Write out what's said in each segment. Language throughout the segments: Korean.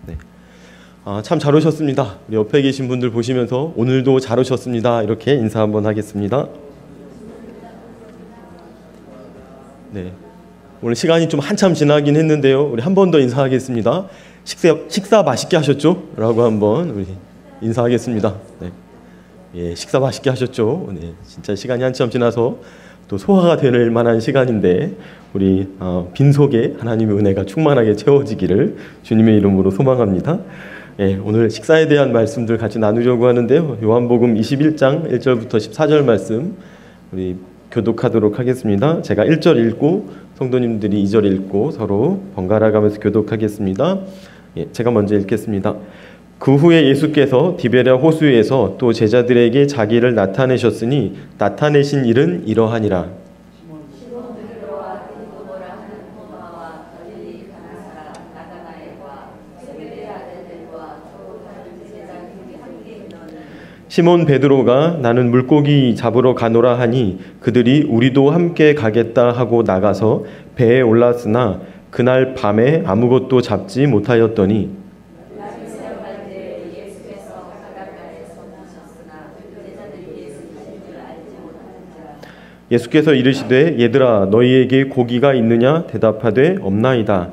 네. 참 잘 오셨습니다. 우리 옆에 계신 분들 보시면서 오늘도 잘 오셨습니다. 이렇게 인사 한번 하겠습니다. 네. 오늘 시간이 좀 한참 지나긴 했는데요. 우리 한 번 더 인사하겠습니다. 식사 맛있게 하셨죠? 라고 한번 우리 인사하겠습니다. 네. 예, 식사 맛있게 하셨죠? 네. 진짜 시간이 한참 지나서 또 소화가 될 만한 시간인데 우리 빈속에 하나님의 은혜가 충만하게 채워지기를 주님의 이름으로 소망합니다. 예, 오늘 식사에 대한 말씀들 같이 나누려고 하는데요. 요한복음 21장 1절부터 14절 말씀 우리 교독하도록 하겠습니다. 제가 1절 읽고 성도님들이 2절 읽고 서로 번갈아 가면서 교독하겠습니다. 예, 제가 먼저 읽겠습니다. 그 후에 예수께서 디베랴 호수에서 또 제자들에게 자기를 나타내셨으니 나타내신 일은 이러하니라. 시몬 베드로가 나는 물고기 잡으러 가노라 하니 그들이 우리도 함께 가겠다 하고 나가서 배에 올랐으나 그날 밤에 아무것도 잡지 못하였더니 예수께서 이르시되 얘들아 너희에게 고기가 있느냐 대답하되 없나이다.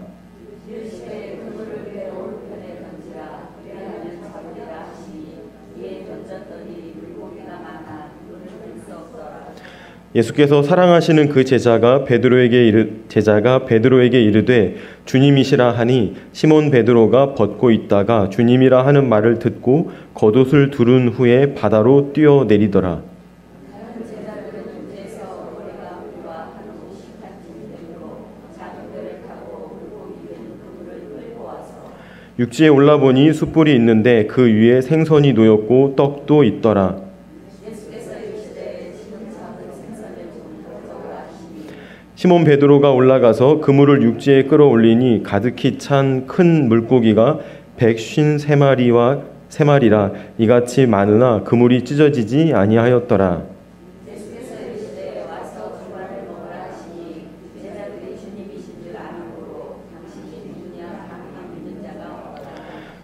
예수께서 사랑하시는 그 제자가 베드로에게 이르되 주님이시라 하니 시몬 베드로가 벗고 있다가 주님이라 하는 말을 듣고 겉옷을 두른 후에 바다로 뛰어내리더라. 육지에 올라보니 숯불이 있는데 그 위에 생선이 놓였고 떡도 있더라. 시몬 베드로가 올라가서 그물을 육지에 끌어올리니 가득히 찬 큰 물고기가 153마리라 이같이 많으나 그물이 찢어지지 아니하였더라.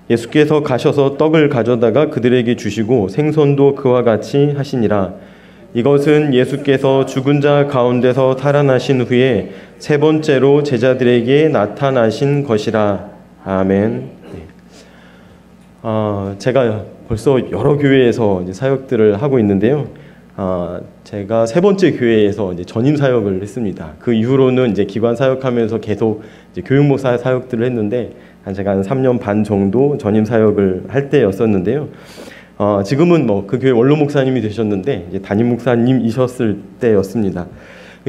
예수께서 가셔서 떡을 가져다가 그들에게 주시고 생선도 그와 같이 하시니라. 이것은 예수께서 죽은 자 가운데서 살아나신 후에 세 번째로 제자들에게 나타나신 것이라. 아멘. 제가 벌써 여러 교회에서 이제 사역들을 하고 있는데요. 제가 세 번째 교회에서 이제 전임 사역을 했습니다. 그 이후로는 이제 기관 사역하면서 계속 이제 교육목사 사역들을 했는데 제가 한 3년 반 정도 전임 사역을 할 때였었는데요. 지금은 뭐 그 교회 원로 목사님이 되셨는데 이제 담임 목사님이셨을 때였습니다.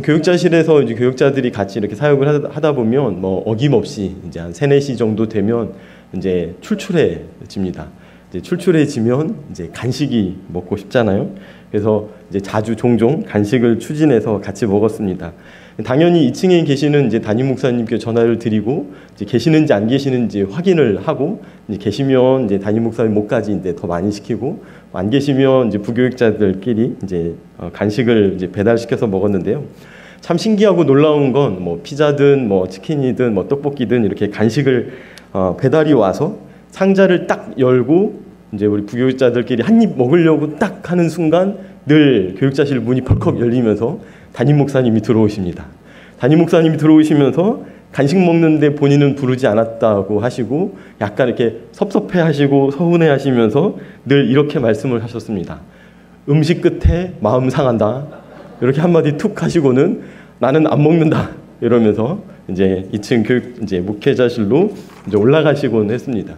교육자실에서 이제 교육자들이 같이 이렇게 사역을 하다 보면 뭐 어김없이 이제 한 3, 4시 정도 되면 이제 출출해집니다. 이제 출출해지면 이제 간식이 먹고 싶잖아요. 그래서 이제 자주 종종 간식을 추진해서 같이 먹었습니다. 당연히 2층에 계시는 이제 담임 목사님께 전화를 드리고 이제 계시는지 안 계시는지 확인을 하고 이제 계시면 이제 담임 목사님 목까지 이제 더 많이 시키고 안 계시면 이제 부교육자들끼리 이제 간식을 이제 배달시켜서 먹었는데요. 참 신기하고 놀라운 건 뭐 피자든 뭐 치킨이든 뭐 떡볶이든 이렇게 간식을 배달이 와서 상자를 딱 열고 이제 우리 부교육자들끼리 한 입 먹으려고 딱 하는 순간 늘 교육자실 문이 펄컥 열리면서 담임 목사님이 들어오십니다. 담임 목사님이 들어오시면서 간식 먹는데 본인은 부르지 않았다고 하시고 약간 이렇게 섭섭해 하시고 서운해 하시면서 늘 이렇게 말씀을 하셨습니다. 음식 끝에 마음 상한다. 이렇게 한마디 툭 하시고는 나는 안 먹는다. 이러면서 이제 2층 교육 이제 목회자실로 이제 올라가시곤 했습니다.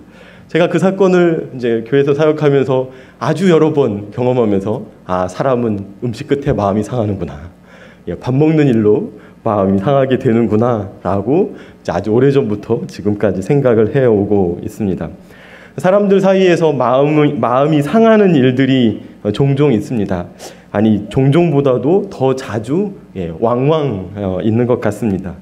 제가 그 사건을 이제 교회에서 사역하면서 아주 여러 번 경험하면서 사람은 음식 끝에 마음이 상하는구나. 밥 먹는 일로 마음이 상하게 되는구나 라고 아주 오래전부터 지금까지 생각을 해오고 있습니다. 사람들 사이에서 마음이 상하는 일들이 종종 있습니다. 아니 종종보다도 더 자주 왕왕 있는 것 같습니다.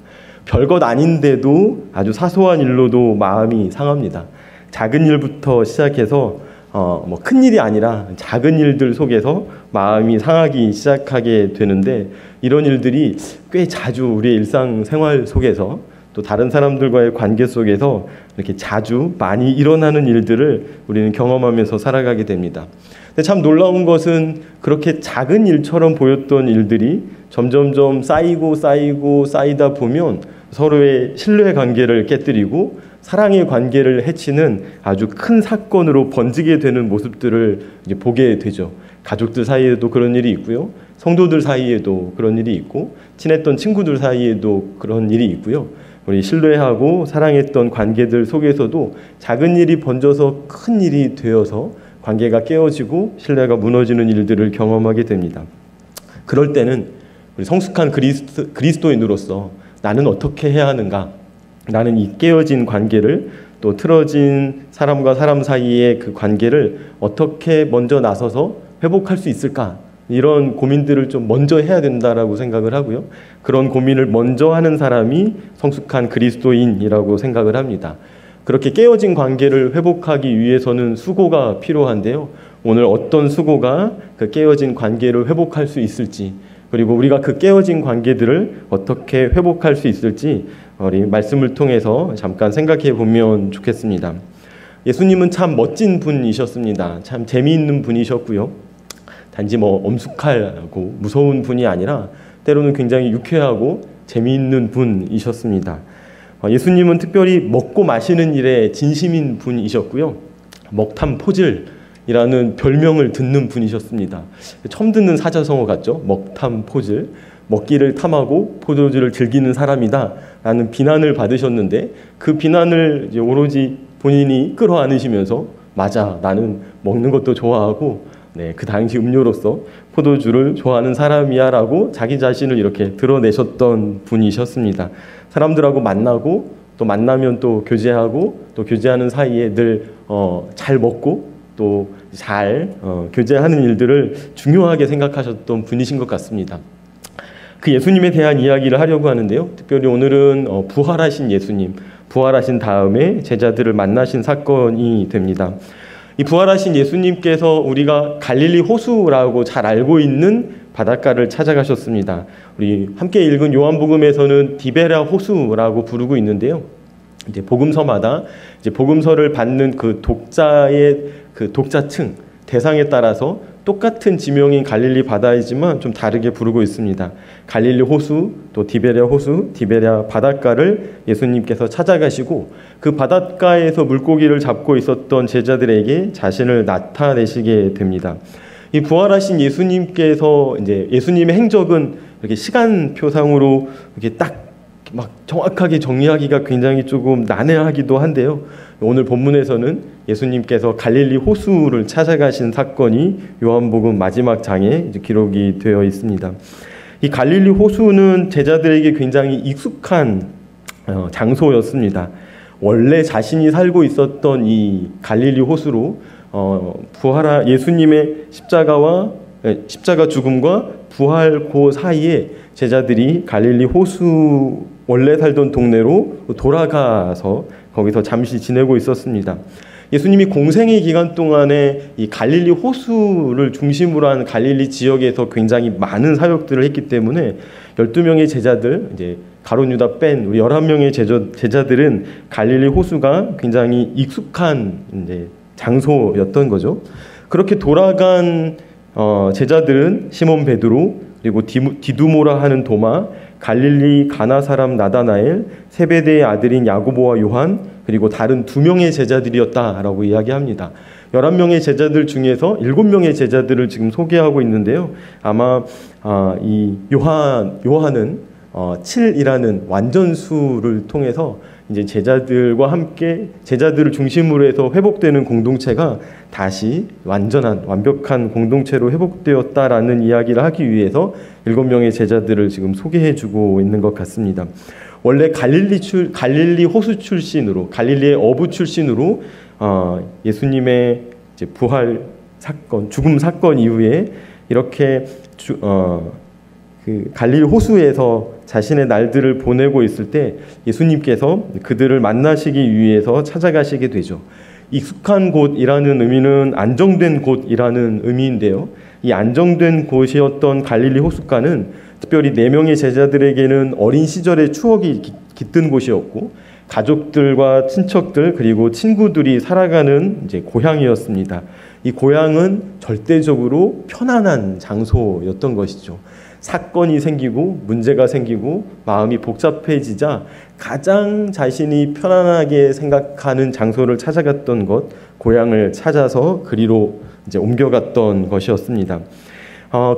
별것 아닌데도 아주 사소한 일로도 마음이 상합니다. 작은 일부터 시작해서 뭐 큰 일이 아니라 작은 일들 속에서 마음이 상하기 시작하게 되는데 이런 일들이 꽤 자주 우리의 일상생활 속에서 또 다른 사람들과의 관계 속에서 이렇게 자주 많이 일어나는 일들을 우리는 경험하면서 살아가게 됩니다. 근데 참 놀라운 것은 그렇게 작은 일처럼 보였던 일들이 점점점 쌓이다 보면 서로의 신뢰 관계를 깨뜨리고 사랑의 관계를 해치는 아주 큰 사건으로 번지게 되는 모습들을 이제 보게 되죠. 가족들 사이에도 그런 일이 있고요. 성도들 사이에도 그런 일이 있고, 친했던 친구들 사이에도 그런 일이 있고요. 우리 신뢰하고 사랑했던 관계들 속에서도 작은 일이 번져서 큰 일이 되어서 관계가 깨어지고 신뢰가 무너지는 일들을 경험하게 됩니다. 그럴 때는 우리 성숙한 그리스도인으로서 나는 어떻게 해야 하는가? 나는 이 깨어진 관계를, 또 틀어진 사람과 사람 사이의 그 관계를 어떻게 먼저 나서서 회복할 수 있을까? 이런 고민들을 좀 먼저 해야 된다라고 생각을 하고요. 그런 고민을 먼저 하는 사람이 성숙한 그리스도인이라고 생각을 합니다. 그렇게 깨어진 관계를 회복하기 위해서는 수고가 필요한데요. 오늘 어떤 수고가 그 깨어진 관계를 회복할 수 있을지, 그리고 우리가 그 깨어진 관계들을 어떻게 회복할 수 있을지 우리 말씀을 통해서 잠깐 생각해 보면 좋겠습니다. 예수님은 참 멋진 분이셨습니다. 참 재미있는 분이셨고요. 단지 엄숙하고 무서운 분이 아니라 때로는 굉장히 유쾌하고 재미있는 분이셨습니다. 예수님은 특별히 먹고 마시는 일에 진심인 분이셨고요. 먹탐포질이라는 별명을 듣는 분이셨습니다. 처음 듣는 사자성어 같죠? 먹탐포질. 먹기를 탐하고 포도주를 즐기는 사람이다 라는 비난을 받으셨는데, 그 비난을 이제 오로지 본인이 끌어안으시면서 맞아, 나는 먹는 것도 좋아하고 그 당시 음료로서 포도주를 좋아하는 사람이야 라고 자기 자신을 이렇게 드러내셨던 분이셨습니다. 사람들하고 만나고 또 만나면 또 교제하고 또 교제하는 사이에 늘 잘 먹고 또 잘 교제하는 일들을 중요하게 생각하셨던 분이신 것 같습니다. 그 예수님에 대한 이야기를 하려고 하는데요. 특별히 오늘은 부활하신 예수님, 부활하신 다음에 제자들을 만나신 사건이 됩니다. 이 부활하신 예수님께서 우리가 갈릴리 호수라고 잘 알고 있는 바닷가를 찾아가셨습니다. 우리 함께 읽은 요한복음에서는 디베랴 호수라고 부르고 있는데요. 이제 복음서마다 이제 복음서를 받는 그 독자의 그 독자층 대상에 따라서 똑같은 지명인 갈릴리 바다이지만 좀 다르게 부르고 있습니다. 갈릴리 호수, 또 디베랴 호수, 디베랴 바닷가를 예수님께서 찾아가시고 그 바닷가에서 물고기를 잡고 있었던 제자들에게 자신을 나타내시게 됩니다. 이 부활하신 예수님께서 이제 예수님의 행적은 이렇게 시간표상으로 이렇게 딱 막 정확하게 정리하기가 굉장히 조금 난해하기도 한데요. 오늘 본문에서는 예수님께서 갈릴리 호수를 찾아가신 사건이 요한복음 마지막 장에 이제 기록이 되어 있습니다. 이 갈릴리 호수는 제자들에게 굉장히 익숙한 장소였습니다. 원래 자신이 살고 있었던 이 갈릴리 호수로 예수님의 십자가 죽음과 부활고 사이에 제자들이 갈릴리 호수 원래 살던 동네로 돌아가서 거기서 잠시 지내고 있었습니다. 예수님이 공생의 기간 동안에 이 갈릴리 호수를 중심으로 한 갈릴리 지역에서 굉장히 많은 사역들을 했기 때문에 12명의 제자들, 이제 가룟 유다 뺀 우리 11명의 제자들은 갈릴리 호수가 굉장히 익숙한 이제 장소였던 거죠. 그렇게 돌아간 제자들은 시몬 베드로, 그리고 디두모라 하는 도마, 갈릴리 가나 사람 나다나엘, 세베대의 아들인 야고보와 요한, 그리고 다른 2명의 제자들이었다라고 이야기합니다. 11명의 제자들 중에서 7명의 제자들을 지금 소개하고 있는데요. 아마 이 요한은 7이라는 완전수를 통해서 이제 제자들과 함께 제자들을 중심으로 해서 회복되는 공동체가 다시 완벽한 공동체로 회복되었다라는 이야기를 하기 위해서 7명의 제자들을 지금 소개해주고 있는 것 같습니다. 원래 갈릴리 호수 출신으로, 갈릴리의 어부 출신으로 예수님의 이제 부활 사건, 죽음 사건 이후에 이렇게 그 갈릴리 호수에서 자신의 날들을 보내고 있을 때 예수님께서 그들을 만나시기 위해서 찾아가시게 되죠. 익숙한 곳이라는 의미는 안정된 곳이라는 의미인데요. 이 안정된 곳이었던 갈릴리 호숫가는 특별히 4명의 제자들에게는 어린 시절의 추억이 깃든 곳이었고 가족들과 친척들 그리고 친구들이 살아가는 이제 고향이었습니다. 이 고향은 절대적으로 편안한 장소였던 것이죠. 사건이 생기고 문제가 생기고 마음이 복잡해지자 가장 자신이 편안하게 생각하는 장소를 찾아갔던 것, 고향을 찾아서 그리로 이제 옮겨갔던 것이었습니다.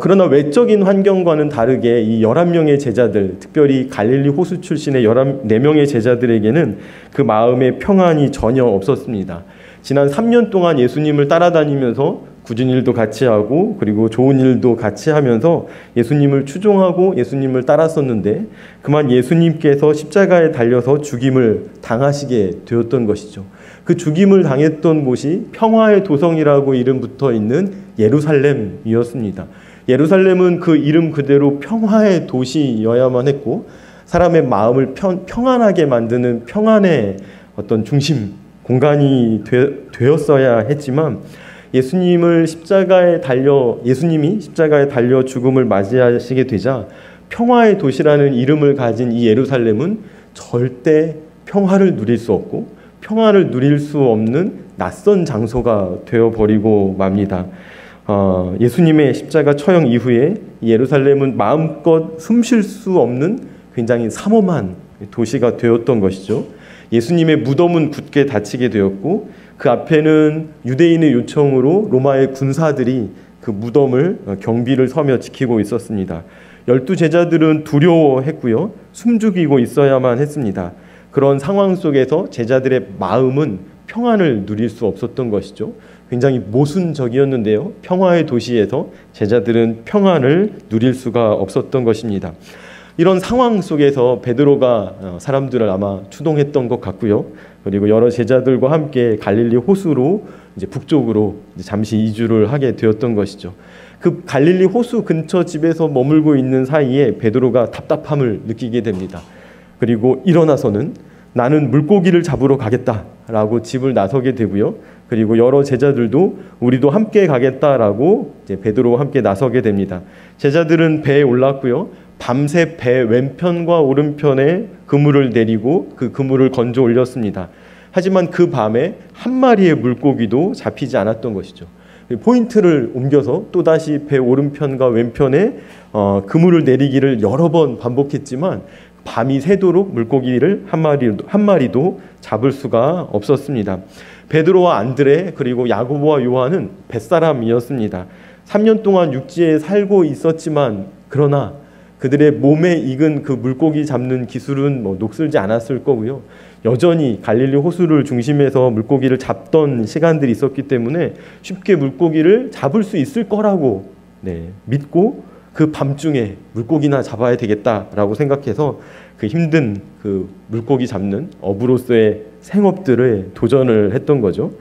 그러나 외적인 환경과는 다르게 이 11명의 제자들, 특별히 갈릴리 호수 출신의 14명의 제자들에게는 그 마음의 평안이 전혀 없었습니다. 지난 3년 동안 예수님을 따라다니면서 굳은 일도 같이 하고 그리고 좋은 일도 같이 하면서 예수님을 추종하고 예수님을 따랐었는데 그만 예수님께서 십자가에 달려서 죽임을 당하시게 되었던 것이죠. 그 죽임을 당했던 곳이 평화의 도성이라고 이름 붙어 있는 예루살렘이었습니다. 예루살렘은 그 이름 그대로 평화의 도시여야만 했고 사람의 마음을 평안하게 만드는 평안의 어떤 중심, 공간이 되었어야 했지만 예수님이 십자가에 달려 죽음을 맞이하시게 되자 평화의 도시라는 이름을 가진 이 예루살렘은 절대 평화를 누릴 수 없고 평화를 누릴 수 없는 낯선 장소가 되어버리고 맙니다. 예수님의 십자가 처형 이후에 예루살렘은 마음껏 숨 쉴 수 없는 굉장히 삼엄한 도시가 되었던 것이죠. 예수님의 무덤은 굳게 닫히게 되었고 그 앞에는 유대인의 요청으로 로마의 군사들이 그 무덤을 경비를 서며 지키고 있었습니다. 12제자들은 두려워했고요. 숨죽이고 있어야만 했습니다. 그런 상황 속에서 제자들의 마음은 평안을 누릴 수 없었던 것이죠. 굉장히 모순적이었는데요. 평화의 도시에서 제자들은 평안을 누릴 수가 없었던 것입니다. 이런 상황 속에서 베드로가 사람들을 아마 추동했던 것 같고요. 그리고 여러 제자들과 함께 갈릴리 호수로 이제 북쪽으로 이제 잠시 이주를 하게 되었던 것이죠. 그 갈릴리 호수 근처 집에서 머물고 있는 사이에 베드로가 답답함을 느끼게 됩니다. 그리고 일어나서는 나는 물고기를 잡으러 가겠다라고 집을 나서게 되고요. 그리고 여러 제자들도 우리도 함께 가겠다라고 이제 베드로와 함께 나서게 됩니다. 제자들은 배에 올랐고요. 밤새 배 왼편과 오른편에 그물을 내리고 그 그물을 건져 올렸습니다. 하지만 그 밤에 한 마리의 물고기도 잡히지 않았던 것이죠. 포인트를 옮겨서 또다시 배 오른편과 왼편에 그물을 내리기를 여러 번 반복했지만 밤이 새도록 물고기를 한 마리도 잡을 수가 없었습니다. 베드로와 안드레 그리고 야고보와 요한은 뱃사람이었습니다. 3년 동안 육지에 살고 있었지만 그러나 그들의 몸에 익은 그 물고기 잡는 기술은 녹슬지 않았을 거고요. 여전히 갈릴리 호수를 중심해서 물고기를 잡던 시간들이 있었기 때문에 쉽게 물고기를 잡을 수 있을 거라고 믿고 그 밤중에 물고기나 잡아야 되겠다라고 생각해서 그 힘든 그 물고기 잡는 어부로서의 생업들을 도전을 했던 거죠.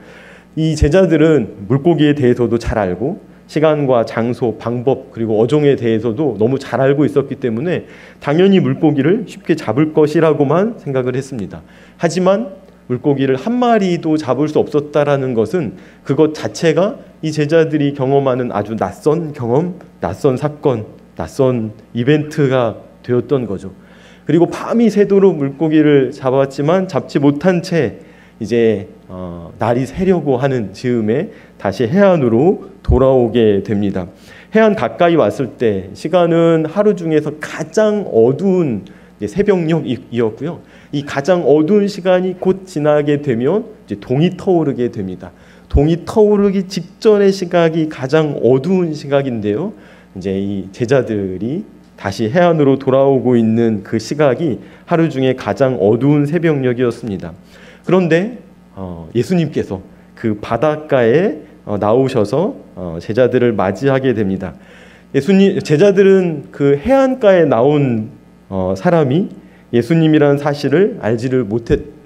이 제자들은 물고기에 대해서도 잘 알고 시간과 장소, 방법 그리고 어종에 대해서도 너무 잘 알고 있었기 때문에 당연히 물고기를 쉽게 잡을 것이라고만 생각을 했습니다. 하지만 물고기를 한 마리도 잡을 수 없었다라는 것은 그것 자체가 이 제자들이 경험하는 아주 낯선 경험, 낯선 사건, 낯선 이벤트가 되었던 거죠. 그리고 밤이 새도록 물고기를 잡았지만 잡지 못한 채 이제 날이 새려고 하는 즈음에 다시 해안으로 돌아오게 됩니다. 해안 가까이 왔을 때 시간은 하루 중에서 가장 어두운 새벽녘이었고요. 이 가장 어두운 시간이 곧 지나게 되면 이제 동이 터오르게 됩니다. 동이 터오르기 직전의 시각이 가장 어두운 시각인데요. 이제 이 제자들이 다시 해안으로 돌아오고 있는 그 시각이 하루 중에 가장 어두운 새벽녘이었습니다. 그런데 예수님께서 그 바닷가에 나오셔서 제자들을 맞이하게 됩니다. 제자들은 그 해안가에 나온 사람이 예수님이라는 사실을 알지를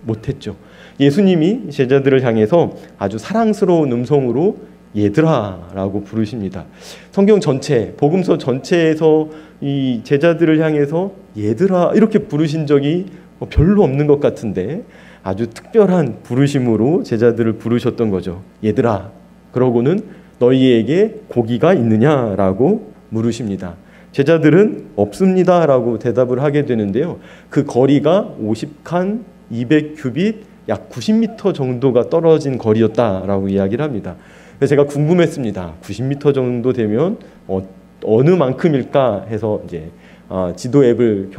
못했죠. 예수님이 제자들을 향해서 아주 사랑스러운 음성으로 얘들아라고 부르십니다. 성경 전체, 복음서 전체에서 이 제자들을 향해서 얘들아 이렇게 부르신 적이 별로 없는 것 같은데 아주 특별한 부르심으로 제자들을 부르셨던 거죠. 얘들아. 그러고는 너희에게 고기가 있느냐라고 물으십니다. 제자들은 없습니다라고 대답을 하게 되는데요. 그 거리가 50칸, 200규빗, 약 90m 정도가 떨어진 거리였다라고 이야기를 합니다. 그래서 제가 궁금했습니다. 90m 정도 되면 어느 만큼일까 해서 이제 지도 앱을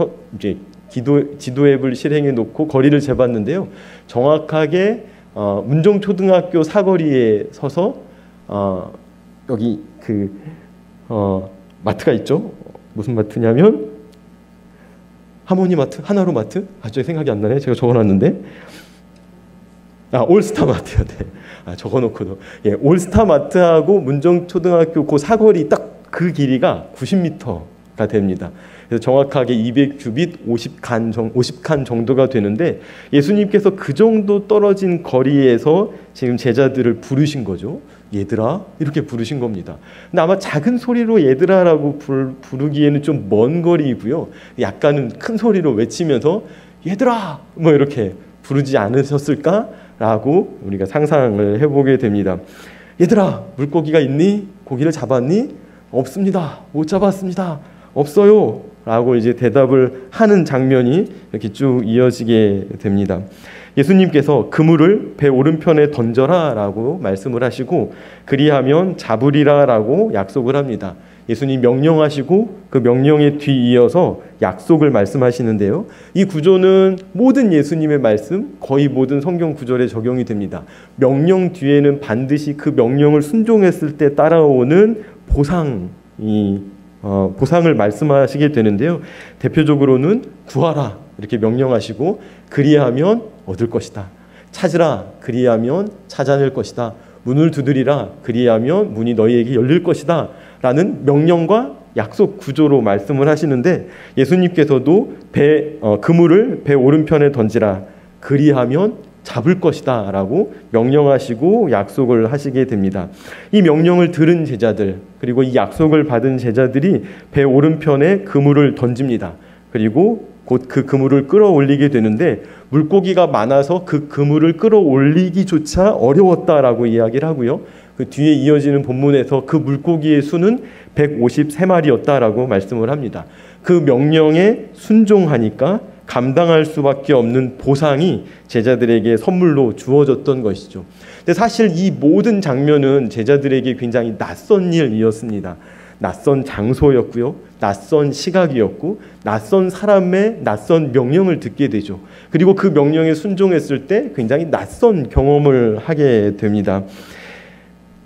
지도 앱을 실행해 놓고 거리를 재봤는데요. 정확하게 문정초등학교 사거리에 서서 여기 마트가 있죠. 무슨 마트냐면 하모니마트, 하나로마트. 갑자기 생각이 안 나네. 제가 적어놨는데 올스타마트요. 네. 적어놓고도 올스타마트하고 문정초등학교 그 사거리 딱 그 길이가 90m가 됩니다. 그래서 정확하게 200규빗 50칸 정도가 되는데 예수님께서 그 정도 떨어진 거리에서 지금 제자들을 부르신 거죠. 얘들아 이렇게 부르신 겁니다. 근데 아마 작은 소리로 얘들아라고 부르기에는 좀 먼 거리이고요. 약간은 큰 소리로 외치면서 얘들아 뭐 이렇게 부르지 않으셨을까라고 우리가 상상을 해보게 됩니다. 얘들아 물고기가 있니? 고기를 잡았니? 없습니다. 못 잡았습니다. 없어요. 라고 이제 대답을 하는 장면이 이렇게 쭉 이어지게 됩니다. 예수님께서 그물을 배 오른편에 던져라 라고 말씀을 하시고 그리하면 잡으리라 라고 약속을 합니다. 예수님 명령하시고 그 명령에 뒤이어서 약속을 말씀하시는데요. 이 구조는 모든 예수님의 말씀, 거의 모든 성경 구절에 적용이 됩니다. 명령 뒤에는 반드시 그 명령을 순종했을 때 따라오는 보상을 말씀하시게 되는데요. 대표적으로는 구하라 이렇게 명령하시고 그리하면 얻을 것이다. 찾으라 그리하면 찾아낼 것이다. 문을 두드리라 그리하면 문이 너희에게 열릴 것이다. 라는 명령과 약속 구조로 말씀을 하시는데 예수님께서도 그물을 배 오른편에 던지라 그리하면 잡을 것이다 라고 명령하시고 약속을 하시게 됩니다. 이 명령을 들은 제자들 그리고 이 약속을 받은 제자들이 배 오른편에 그물을 던집니다. 그리고 곧 그 그물을 끌어올리게 되는데 물고기가 많아서 그 그물을 끌어올리기조차 어려웠다라고 이야기를 하고요. 그 뒤에 이어지는 본문에서 그 물고기의 수는 153마리였다라고 말씀을 합니다. 그 명령에 순종하니까 감당할 수밖에 없는 보상이 제자들에게 선물로 주어졌던 것이죠. 근데 사실 이 모든 장면은 제자들에게 굉장히 낯선 일이었습니다. 낯선 장소였고요. 낯선 시각이었고 낯선 사람의 낯선 명령을 듣게 되죠. 그리고 그 명령에 순종했을 때 굉장히 낯선 경험을 하게 됩니다.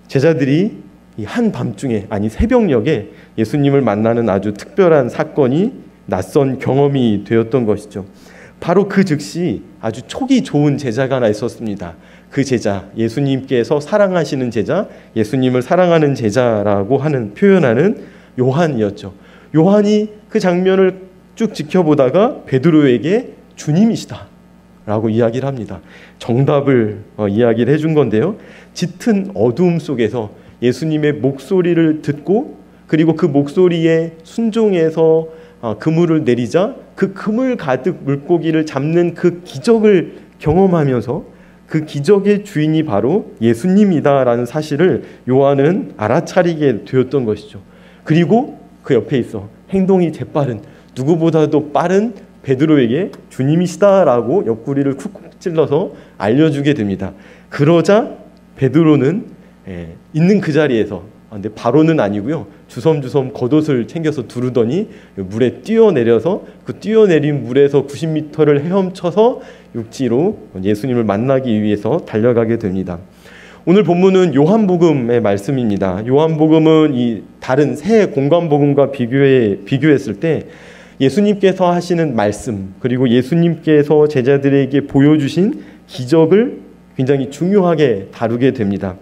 제자들이 이 한밤중에 아니 새벽녘에 예수님을 만나는 아주 특별한 사건이 낯선 경험이 되었던 것이죠. 바로 그 즉시 아주 촉이 좋은 제자가 하나 있었습니다. 그 제자, 예수님께서 사랑하시는 제자, 예수님을 사랑하는 제자라고 표현하는 요한이었죠. 요한이 그 장면을 쭉 지켜보다가 베드로에게 주님이시다 라고 이야기를 합니다. 정답을 이야기를 해준 건데요. 짙은 어두움 속에서 예수님의 목소리를 듣고 그리고 그 목소리에 순종해서 그물을 내리자 그 그물 가득 물고기를 잡는 그 기적을 경험하면서 그 기적의 주인이 바로 예수님이다라는 사실을 요한은 알아차리게 되었던 것이죠. 그리고 그 옆에 있어 행동이 재빠른 누구보다도 빠른 베드로에게 주님이시다라고 옆구리를 쿡쿡 찔러서 알려주게 됩니다. 그러자 베드로는 있는 그 자리에서 근데 바로는 아니고요. 주섬주섬 겉옷을 챙겨서 두르더니 물에 뛰어내려서 그 뛰어내린 물에서 90m를 헤엄쳐서 육지로 예수님을 만나기 위해서 달려가게 됩니다. 오늘 본문은 요한복음의 말씀입니다. 요한복음은 이 다른 새 공관복음과 비교했을 때 예수님께서 하시는 말씀 그리고 예수님께서 제자들에게 보여주신 기적을 굉장히 중요하게 다루게 됩니다.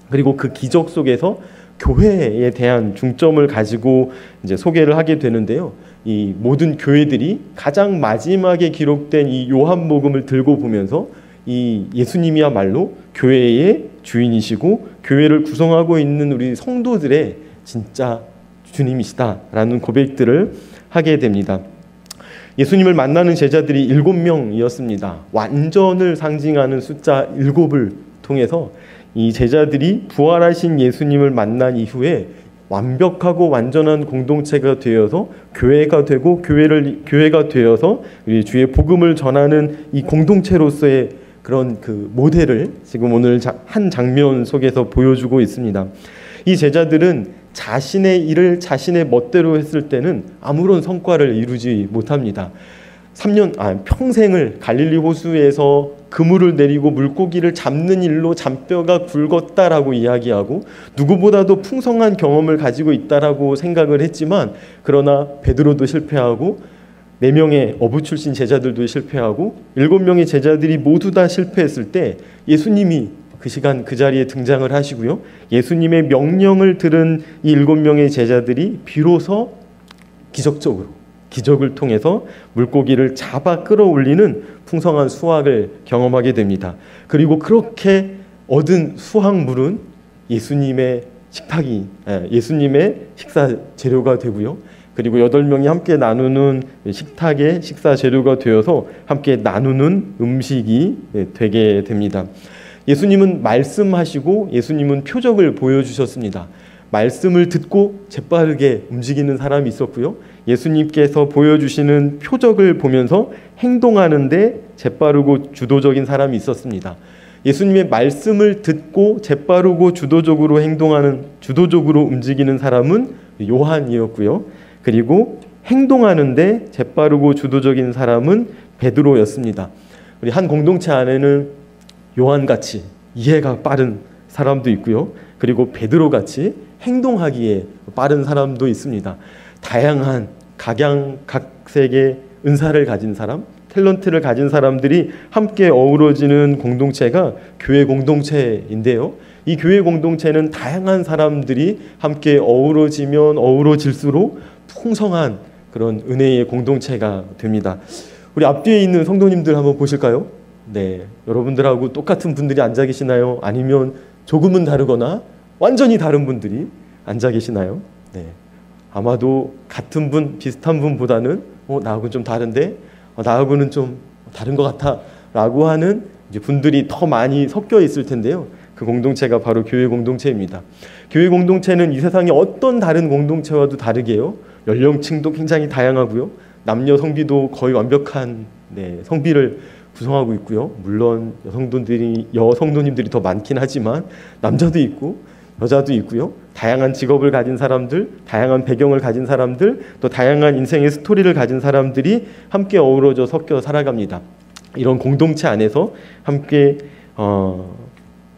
그리고 그 기적 속에서 교회에 대한 중점을 가지고 이제 소개를 하게 되는데요. 이 모든 교회들이 가장 마지막에 기록된 이 요한복음을 들고 보면서 이 예수님이야말로 교회의 주인이시고 교회를 구성하고 있는 우리 성도들의 진짜 주님이시다라는 고백들을 하게 됩니다. 예수님을 만나는 제자들이 7명이었습니다. 완전을 상징하는 숫자 7을 통해서 이 제자들이 부활하신 예수님을 만난 이후에 완벽하고 완전한 공동체가 되어서 교회가 되고 교회가 되어서 우리 주의 복음을 전하는 이 공동체로서의 그런 그 모델을 지금 오늘 한 장면 속에서 보여주고 있습니다. 이 제자들은 자신의 일을 자신의 멋대로 했을 때는 아무런 성과를 이루지 못합니다. 평생을 갈릴리 호수에서 그물을 내리고 물고기를 잡는 일로 잔뼈가 굵었다라고 이야기하고 누구보다도 풍성한 경험을 가지고 있다라고 생각을 했지만, 그러나 베드로도 실패하고 4명의 어부 출신 제자들도 실패하고 7명의 제자들이 모두 다 실패했을 때 예수님이 그 시간 그 자리에 등장을 하시고요. 예수님의 명령을 들은 이 7명의 제자들이 비로소 기적을 통해서 물고기를 잡아 끌어올리는 풍성한 수확을 경험하게 됩니다. 그리고 그렇게 얻은 수확물은 예수님의 식사 재료가 되고요. 그리고 8명이 함께 나누는 식탁의 식사 재료가 되어서 함께 나누는 음식이 되게 됩니다. 예수님은 말씀하시고 예수님은 표적을 보여주셨습니다. 말씀을 듣고 재빠르게 움직이는 사람이 있었고요. 예수님께서 보여주시는 표적을 보면서 행동하는데 재빠르고 주도적인 사람이 있었습니다. 예수님의 말씀을 듣고 재빠르고 주도적으로 움직이는 사람은 요한이었고요. 그리고 행동하는데 재빠르고 주도적인 사람은 베드로였습니다. 우리 한 공동체 안에는 요한같이 이해가 빠른 사람도 있고요. 그리고 베드로같이 행동하기에 빠른 사람도 있습니다. 다양한 각양각색의 은사를 가진 사람, 탤런트를 가진 사람들이 함께 어우러지는 공동체가 교회 공동체인데요. 이 교회 공동체는 다양한 사람들이 함께 어우러지면 어우러질수록 풍성한 그런 은혜의 공동체가 됩니다. 우리 앞뒤에 있는 성도님들 한번 보실까요? 네, 여러분들하고 똑같은 분들이 앉아 계시나요? 아니면 조금은 다르거나 완전히 다른 분들이 앉아 계시나요? 네, 아마도 같은 분, 비슷한 분보다는 나하고는 좀 다른데 나하고는 좀 다른 것 같아 라고 하는 이제 분들이 더 많이 섞여 있을 텐데요. 그 공동체가 바로 교회 공동체입니다. 교회 공동체는 이 세상의 어떤 다른 공동체와도 다르게요. 연령층도 굉장히 다양하고요. 남녀 성비도 거의 완벽한 성비를 구성하고 있고요. 물론 여성도님들이 더 많긴 하지만 남자도 있고 여자도 있고요. 다양한 직업을 가진 사람들, 다양한 배경을 가진 사람들, 또 다양한 인생의 스토리를 가진 사람들이 함께 어우러져 섞여 살아갑니다. 이런 공동체 안에서 함께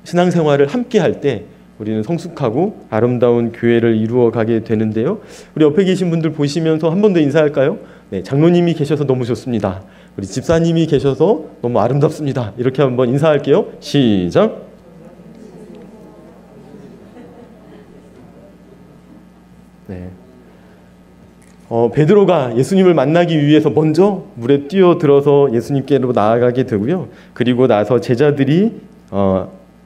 신앙생활을 함께 할 때 우리는 성숙하고 아름다운 교회를 이루어 가게 되는데요. 우리 옆에 계신 분들 보시면서 한 번 더 인사할까요? 네, 장로님이 계셔서 너무 좋습니다. 우리 집사님이 계셔서 너무 아름답습니다. 이렇게 한번 인사할게요. 시작! 네. 베드로가 예수님을 만나기 위해서 먼저 물에 뛰어들어서 예수님께로 나아가게 되고요. 그리고 나서 제자들이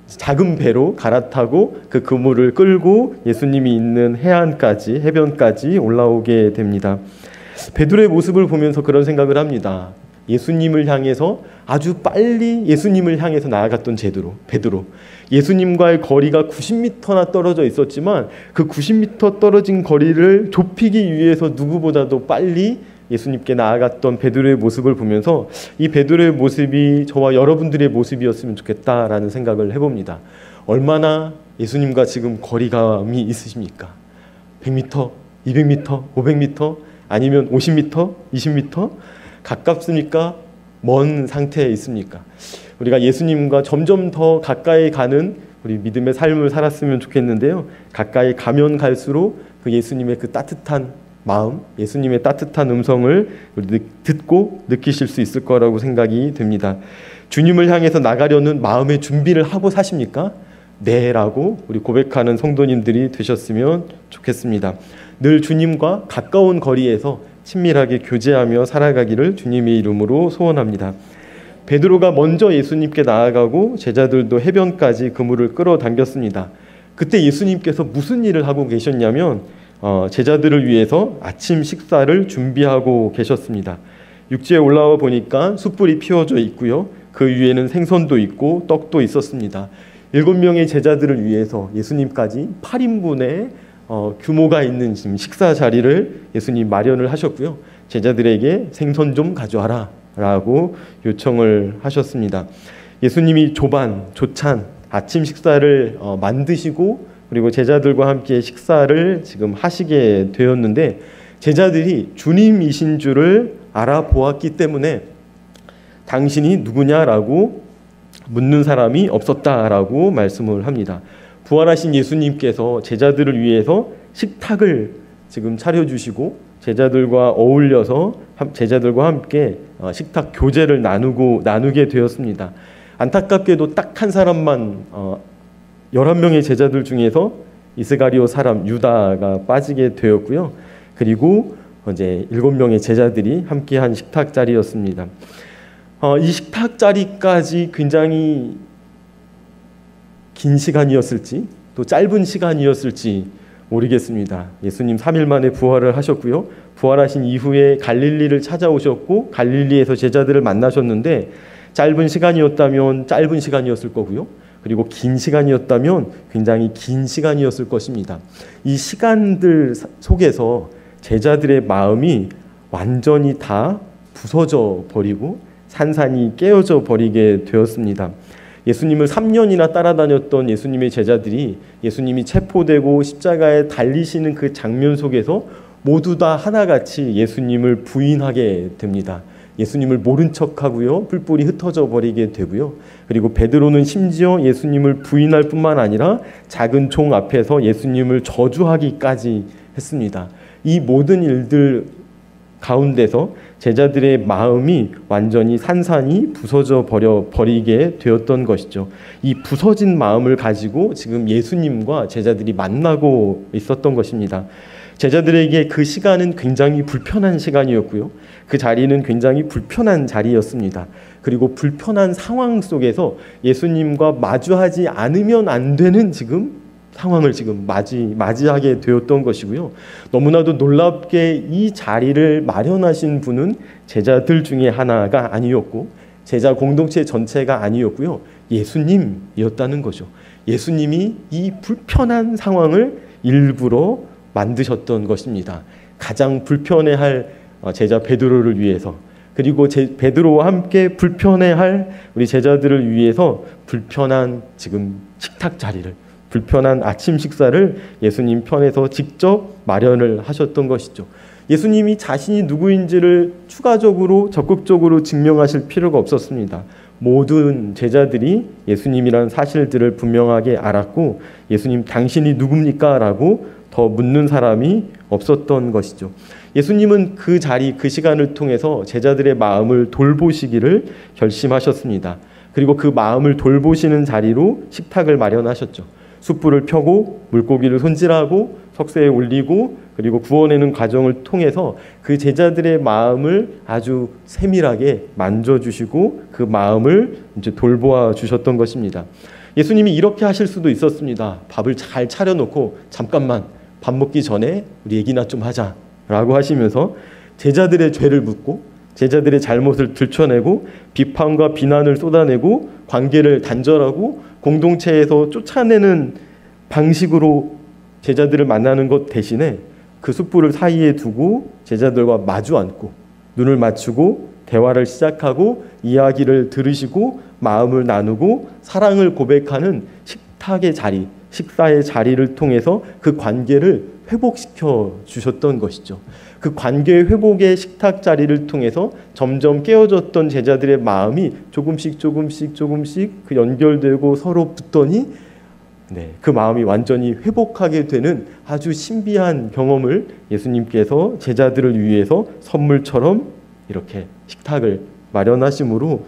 작은 배로 갈아타고 그 그물을 끌고 예수님이 있는 해변까지 올라오게 됩니다. 베드로의 모습을 보면서 그런 생각을 합니다. 예수님을 향해서 아주 빨리 예수님을 향해서 나아갔던 베드로. 예수님과의 거리가 90m나 떨어져 있었지만 그 90m 떨어진 거리를 좁히기 위해서 누구보다도 빨리 예수님께 나아갔던 베드로의 모습을 보면서 이 베드로의 모습이 저와 여러분들의 모습이었으면 좋겠다라는 생각을 해봅니다. 얼마나 예수님과 지금 거리감이 있으십니까? 100m, 200m, 500m, 아니면 50m, 20m? 가깝습니까? 먼 상태에 있습니까? 우리가 예수님과 점점 더 가까이 가는 우리 믿음의 삶을 살았으면 좋겠는데요. 가까이 가면 갈수록 그 예수님의 그 따뜻한 마음, 예수님의 따뜻한 음성을 듣고 느끼실 수 있을 거라고 생각이 됩니다. 주님을 향해서 나가려는 마음의 준비를 하고 사십니까? 네 라고 우리 고백하는 성도님들이 되셨으면 좋겠습니다. 늘 주님과 가까운 거리에서 친밀하게 교제하며 살아가기를 주님의 이름으로 소원합니다. 베드로가 먼저 예수님께 나아가고 제자들도 해변까지 그물을 끌어당겼습니다. 그때 예수님께서 무슨 일을 하고 계셨냐면 제자들을 위해서 아침 식사를 준비하고 계셨습니다. 육지에 올라와 보니까 숯불이 피워져 있고요. 그 위에는 생선도 있고 떡도 있었습니다. 7명의 제자들을 위해서 예수님까지 8인분의 규모가 있는 지금 식사 자리를 예수님 마련을 하셨고요. 제자들에게 생선 좀 가져와라 라고 요청을 하셨습니다. 예수님이 조찬 아침 식사를 만드시고 그리고 제자들과 함께 식사를 지금 하시게 되었는데, 제자들이 주님이신 줄을 알아보았기 때문에 당신이 누구냐라고 묻는 사람이 없었다라고 말씀을 합니다. 부활하신 예수님께서 제자들을 위해서 식탁을 지금 차려주시고 제자들과 어울려서 제자들과 함께 식탁 교제를 나누게 되었습니다. 안타깝게도 딱 한 사람만 11명의 제자들 중에서 이스가리오 사람 유다가 빠지게 되었고요. 그리고 이제 7명의 제자들이 함께한 식탁 자리였습니다. 이 식탁 자리까지 굉장히 긴 시간이었을지 또 짧은 시간이었을지 모르겠습니다. 예수님 3일 만에 부활을 하셨고요. 부활하신 이후에 갈릴리를 찾아오셨고 갈릴리에서 제자들을 만나셨는데, 짧은 시간이었다면 짧은 시간이었을 거고요. 그리고 긴 시간이었다면 굉장히 긴 시간이었을 것입니다. 이 시간들 속에서 제자들의 마음이 완전히 다 부서져 버리고 산산이 깨어져 버리게 되었습니다. 예수님을 3년이나 따라다녔던 예수님의 제자들이 예수님이 체포되고 십자가에 달리시는 그 장면 속에서 모두 다 하나같이 예수님을 부인하게 됩니다. 예수님을 모른 척하고요. 뿔뿔이 흩어져 버리게 되고요. 그리고 베드로는 심지어 예수님을 부인할 뿐만 아니라 작은 종 앞에서 예수님을 저주하기까지 했습니다. 이 모든 일들 가운데서 제자들의 마음이 완전히 산산이 부서져 버리게 되었던 것이죠. 이 부서진 마음을 가지고 지금 예수님과 제자들이 만나고 있었던 것입니다. 제자들에게 그 시간은 굉장히 불편한 시간이었고요. 그 자리는 굉장히 불편한 자리였습니다. 그리고 불편한 상황 속에서 예수님과 마주하지 않으면 안 되는 상황을 맞이하게 되었던 것이고요. 너무나도 놀랍게 이 자리를 마련하신 분은 제자들 중에 하나가 아니었고 제자 공동체 전체가 아니었고요. 예수님이었다는 거죠. 예수님이 이 불편한 상황을 일부러 만드셨던 것입니다. 가장 불편해할 제자 베드로를 위해서, 그리고 베드로와 함께 불편해할 우리 제자들을 위해서 불편한 지금 식탁 자리를, 불편한 아침 식사를 예수님 편에서 직접 마련을 하셨던 것이죠. 예수님이 자신이 누구인지를 추가적으로 적극적으로 증명하실 필요가 없었습니다. 모든 제자들이 예수님이란 사실들을 분명하게 알았고, 예수님 당신이 누굽니까? 라고 더 묻는 사람이 없었던 것이죠. 예수님은 그 자리, 그 시간을 통해서 제자들의 마음을 돌보시기를 결심하셨습니다. 그리고 그 마음을 돌보시는 자리로 식탁을 마련하셨죠. 숯불을 펴고 물고기를 손질하고 석쇠에 올리고 그리고 구워내는 과정을 통해서 그 제자들의 마음을 아주 세밀하게 만져주시고 그 마음을 이제 돌보아 주셨던 것입니다. 예수님이 이렇게 하실 수도 있었습니다. 밥을 잘 차려놓고 잠깐만 밥 먹기 전에 우리 얘기나 좀 하자 라고 하시면서 제자들의 죄를 묻고 제자들의 잘못을 들춰내고 비판과 비난을 쏟아내고 관계를 단절하고 공동체에서 쫓아내는 방식으로 제자들을 만나는 것 대신에 그 숯불을 사이에 두고 제자들과 마주 앉고 눈을 맞추고 대화를 시작하고 이야기를 들으시고 마음을 나누고 사랑을 고백하는 식탁의 자리, 식사의 자리를 통해서 그 관계를 회복시켜 주셨던 것이죠. 그 관계 회복의 식탁 자리를 통해서 점점 깨어졌던 제자들의 마음이 조금씩 그 연결되고 서로 붙더니 그 마음이 완전히 회복하게 되는 아주 신비한 경험을 예수님께서 제자들을 위해서 선물처럼 이렇게 식탁을 마련하심으로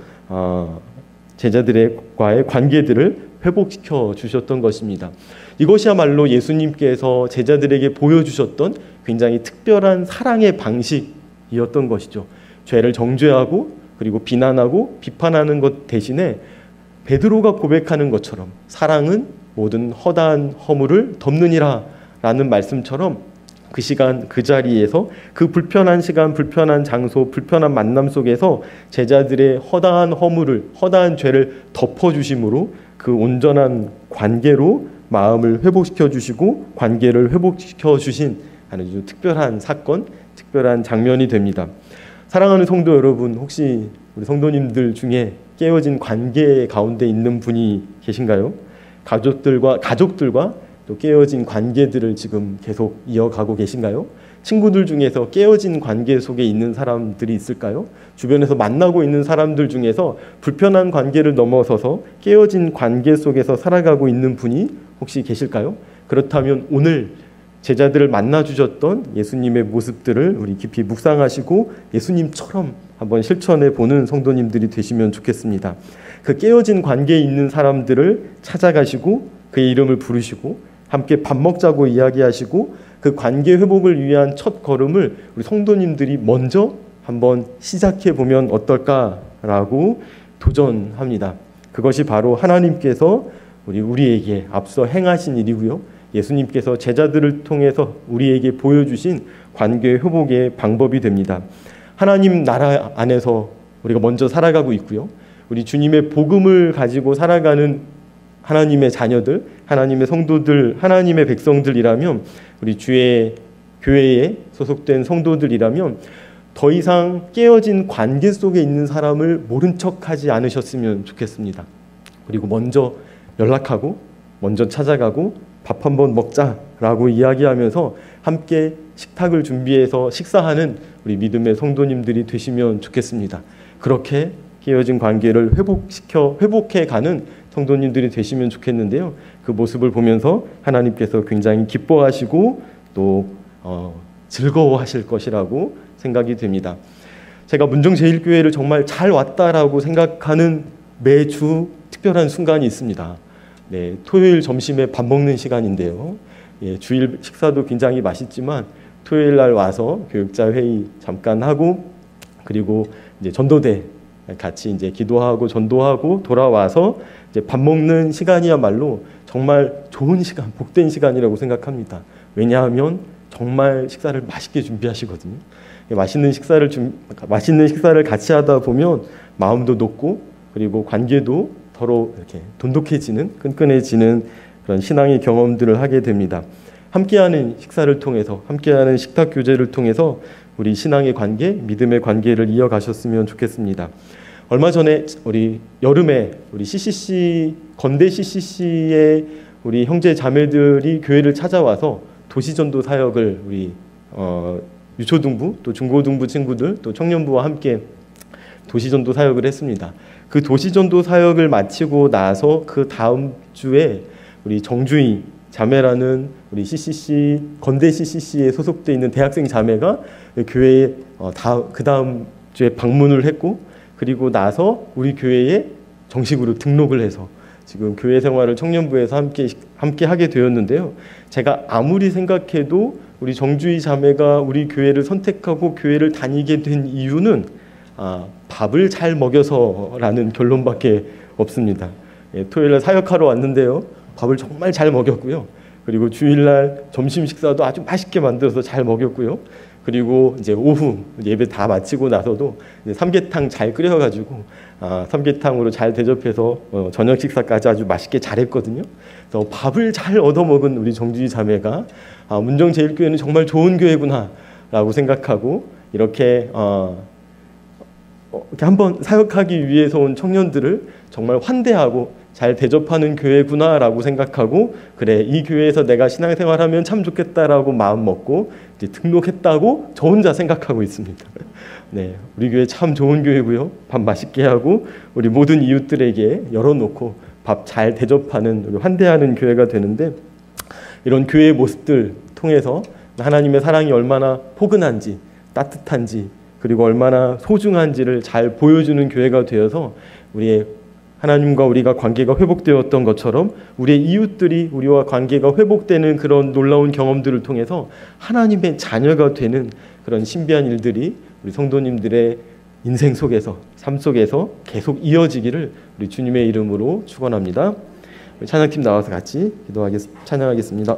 제자들과의 관계들을 회복시켜 주셨던 것입니다. 이것이야말로 예수님께서 제자들에게 보여주셨던 굉장히 특별한 사랑의 방식이었던 것이죠. 죄를 정죄하고 그리고 비난하고 비판하는 것 대신에 베드로가 고백하는 것처럼 사랑은 모든 허다한 허물을 덮느니라 라는 말씀처럼 그 시간 그 자리에서 그 불편한 시간 불편한 장소 불편한 만남 속에서 제자들의 허다한 허물을 허다한 죄를 덮어주심으로 그 온전한 관계로 마음을 회복시켜 주시고 관계를 회복시켜 주신 아주 특별한 사건, 특별한 장면이 됩니다. 사랑하는 성도 여러분, 혹시 우리 성도님들 중에 깨어진 관계 가운데 있는 분이 계신가요? 가족들과 또 깨어진 관계들을 지금 계속 이어가고 계신가요? 친구들 중에서 깨어진 관계 속에 있는 사람들이 있을까요? 주변에서 만나고 있는 사람들 중에서 불편한 관계를 넘어서서 깨어진 관계 속에서 살아가고 있는 분이 혹시 계실까요? 그렇다면 오늘 제자들을 만나 주셨던 예수님의 모습들을 우리 깊이 묵상하시고 예수님처럼 한번 실천해 보는 성도님들이 되시면 좋겠습니다. 그 깨어진 관계에 있는 사람들을 찾아가시고 그의 이름을 부르시고 함께 밥 먹자고 이야기하시고 그 관계 회복을 위한 첫 걸음을 우리 성도님들이 먼저 한번 시작해 보면 어떨까라고 도전합니다. 그것이 바로 하나님께서 우리에게 앞서 행하신 일이고요. 예수님께서 제자들을 통해서 우리에게 보여주신 관계 회복의 방법이 됩니다. 하나님 나라 안에서 우리가 먼저 살아가고 있고요. 우리 주님의 복음을 가지고 살아가는 하나님의 자녀들, 하나님의 성도들, 하나님의 백성들이라면 우리 주의 교회에 소속된 성도들이라면 더 이상 깨어진 관계 속에 있는 사람을 모른 척하지 않으셨으면 좋겠습니다. 그리고 먼저 연락하고 먼저 찾아가고 밥 한번 먹자라고 이야기하면서 함께 식탁을 준비해서 식사하는 우리 믿음의 성도님들이 되시면 좋겠습니다. 그렇게 깨어진 관계를 회복해가는 성도님들이 되시면 좋겠는데요. 그 모습을 보면서 하나님께서 굉장히 기뻐하시고 또 즐거워하실 것이라고 생각이 됩니다. 제가 문정제일교회를 정말 잘 왔다라고 생각하는 매주 특별한 순간이 있습니다. 네, 토요일 점심에 밥 먹는 시간인데요. 예, 주일 식사도 굉장히 맛있지만 토요일 날 와서 교육자 회의 잠깐 하고 그리고 이제 전도대 같이 이제 기도하고 전도하고 돌아와서 이제 밥 먹는 시간이야말로 정말 좋은 시간, 복된 시간이라고 생각합니다. 왜냐하면 정말 식사를 맛있게 준비하시거든요. 맛있는 식사를 같이 하다 보면 마음도 높고 그리고 관계도 서로 이렇게 돈독해지는, 끈끈해지는 그런 신앙의 경험들을 하게 됩니다. 함께하는 식사를 통해서, 함께하는 식탁 교제를 통해서 우리 신앙의 관계, 믿음의 관계를 이어가셨으면 좋겠습니다. 얼마 전에 우리 여름에 우리 CCC 건대 CCC의 우리 형제 자매들이 교회를 찾아와서 도시전도 사역을 우리 유초등부 또 중고등부 친구들 또 청년부와 함께 도시전도 사역을 했습니다. 그 도시전도 사역을 마치고 나서 그 다음 주에 우리 정주희 자매라는 우리 CCC 건대 CCC에 소속돼 있는 대학생 자매가 교회에 그 다음 주에 방문을 했고 그리고 나서 우리 교회에 정식으로 등록을 해서 지금 교회 생활을 청년부에서 함께 하게 되었는데요. 제가 아무리 생각해도 우리 정주희 자매가 우리 교회를 선택하고 교회를 다니게 된 이유는 밥을 잘 먹여서라는 결론밖에 없습니다. 예, 토요일날 사역하러 왔는데요. 밥을 정말 잘 먹였고요. 그리고 주일날 점심 식사도 아주 맛있게 만들어서 잘 먹였고요. 그리고 이제 오후 예배 다 마치고 나서도 이제 삼계탕 잘 끓여가지고 삼계탕으로 잘 대접해서 저녁 식사까지 아주 맛있게 잘했거든요. 그래서 밥을 잘 얻어먹은 우리 정주희 자매가 문정제일교회는 정말 좋은 교회구나라고 생각하고 이렇게 한번 사역하기 위해서 온 청년들을 정말 환대하고 잘 대접하는 교회구나라고 생각하고 그래 이 교회에서 내가 신앙생활하면 참 좋겠다라고 마음 먹고 이제 등록했다고 저 혼자 생각하고 있습니다. 네, 우리 교회 참 좋은 교회고요. 밥 맛있게 하고 우리 모든 이웃들에게 열어놓고 밥 잘 대접하는 환대하는 교회가 되는데 이런 교회의 모습들 통해서 하나님의 사랑이 얼마나 포근한지 따뜻한지 그리고 얼마나 소중한지를 잘 보여주는 교회가 되어서 우리의 하나님과 우리가 관계가 회복되었던 것처럼 우리의 이웃들이 우리와 관계가 회복되는 그런 놀라운 경험들을 통해서 하나님의 자녀가 되는 그런 신비한 일들이 우리 성도님들의 인생 속에서 삶 속에서 계속 이어지기를 우리 주님의 이름으로 축원합니다. 찬양팀 나와서 같이 찬양하겠습니다.